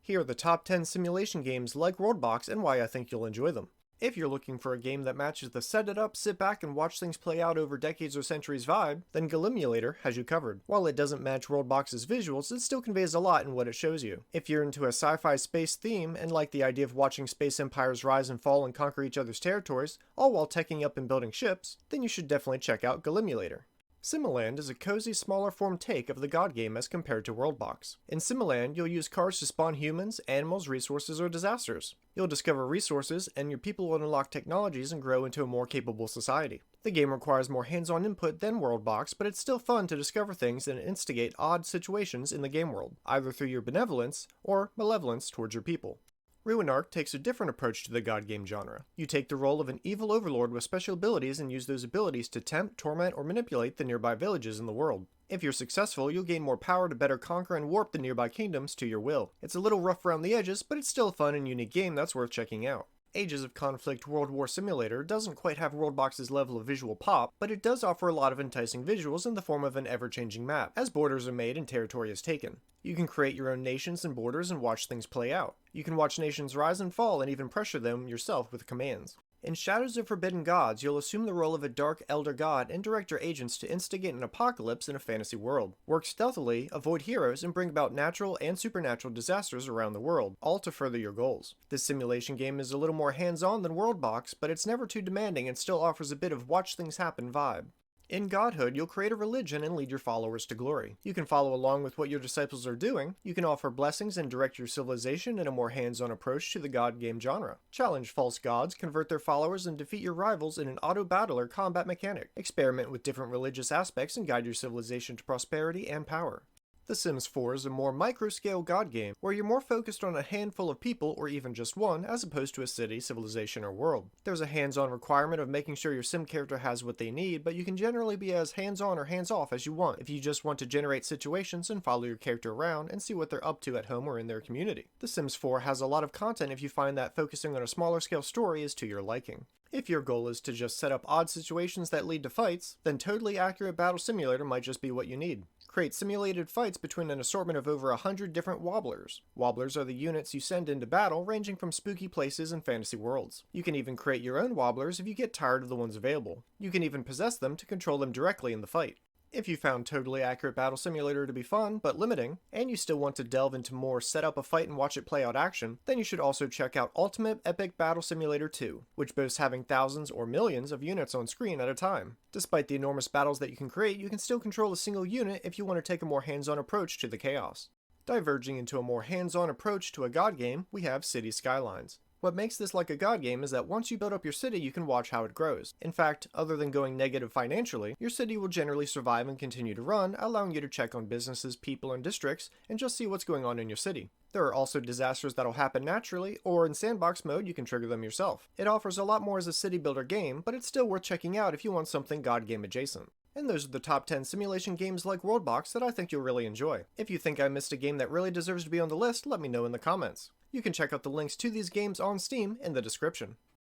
Here are the top 10 simulation games like WorldBox and why I think you'll enjoy them. If you're looking for a game that matches the set it up, sit back and watch things play out over decades or centuries vibe, then Galimulator has you covered. While it doesn't match WorldBox's visuals, it still conveys a lot in what it shows you. If you're into a sci-fi space theme and like the idea of watching space empires rise and fall and conquer each other's territories, all while teching up and building ships, then you should definitely check out Galimulator. Simmiland is a cozy, smaller form take of the God game as compared to WorldBox. In Simmiland, you'll use cars to spawn humans, animals, resources, or disasters. You'll discover resources, and your people will unlock technologies and grow into a more capable society. The game requires more hands-on input than WorldBox, but it's still fun to discover things and instigate odd situations in the game world, either through your benevolence or malevolence towards your people. Ruinarch takes a different approach to the God game genre. You take the role of an evil overlord with special abilities and use those abilities to tempt, torment, or manipulate the nearby villages in the world. If you're successful, you'll gain more power to better conquer and warp the nearby kingdoms to your will. It's a little rough around the edges, but it's still a fun and unique game that's worth checking out. Ages of Conflict World War Simulator doesn't quite have WorldBox's level of visual pop, but it does offer a lot of enticing visuals in the form of an ever-changing map, as borders are made and territory is taken. You can create your own nations and borders and watch things play out. You can watch nations rise and fall and even pressure them yourself with commands. In Shadows of Forbidden Gods, you'll assume the role of a dark elder god and direct your agents to instigate an apocalypse in a fantasy world. Work stealthily, avoid heroes, and bring about natural and supernatural disasters around the world, all to further your goals. This simulation game is a little more hands-on than WorldBox, but it's never too demanding and still offers a bit of watch things happen vibe. In Godhood, you'll create a religion and lead your followers to glory. You can follow along with what your disciples are doing, you can offer blessings and direct your civilization in a more hands-on approach to the God game genre. Challenge false gods, convert their followers, and defeat your rivals in an auto-battler combat mechanic. Experiment with different religious aspects and guide your civilization to prosperity and power. The Sims 4 is a more micro-scale God game, where you're more focused on a handful of people or even just one, as opposed to a city, civilization, or world. There's a hands-on requirement of making sure your sim character has what they need, but you can generally be as hands-on or hands-off as you want if you just want to generate situations and follow your character around and see what they're up to at home or in their community. The Sims 4 has a lot of content if you find that focusing on a smaller scale story is to your liking. If your goal is to just set up odd situations that lead to fights, then Totally Accurate Battle Simulator might just be what you need. Create simulated fights between an assortment of over 100 different wobblers. Wobblers are the units you send into battle, ranging from spooky places and fantasy worlds. You can even create your own wobblers if you get tired of the ones available. You can even possess them to control them directly in the fight. If you found Totally Accurate Battle Simulator to be fun, but limiting, and you still want to delve into more set up a fight and watch it play out action, then you should also check out Ultimate Epic Battle Simulator 2, which boasts having thousands or millions of units on screen at a time. Despite the enormous battles that you can create, you can still control a single unit if you want to take a more hands-on approach to the chaos. Diverging into a more hands-on approach to a God game, we have City Skylines. What makes this like a God game is that once you build up your city, you can watch how it grows. In fact, other than going negative financially, your city will generally survive and continue to run, allowing you to check on businesses, people, and districts, and just see what's going on in your city. There are also disasters that'll happen naturally, or in sandbox mode you can trigger them yourself. It offers a lot more as a city builder game, but it's still worth checking out if you want something God game adjacent. And those are the top 10 simulation games like WorldBox that I think you'll really enjoy. If you think I missed a game that really deserves to be on the list, let me know in the comments. You can check out the links to these games on Steam in the description.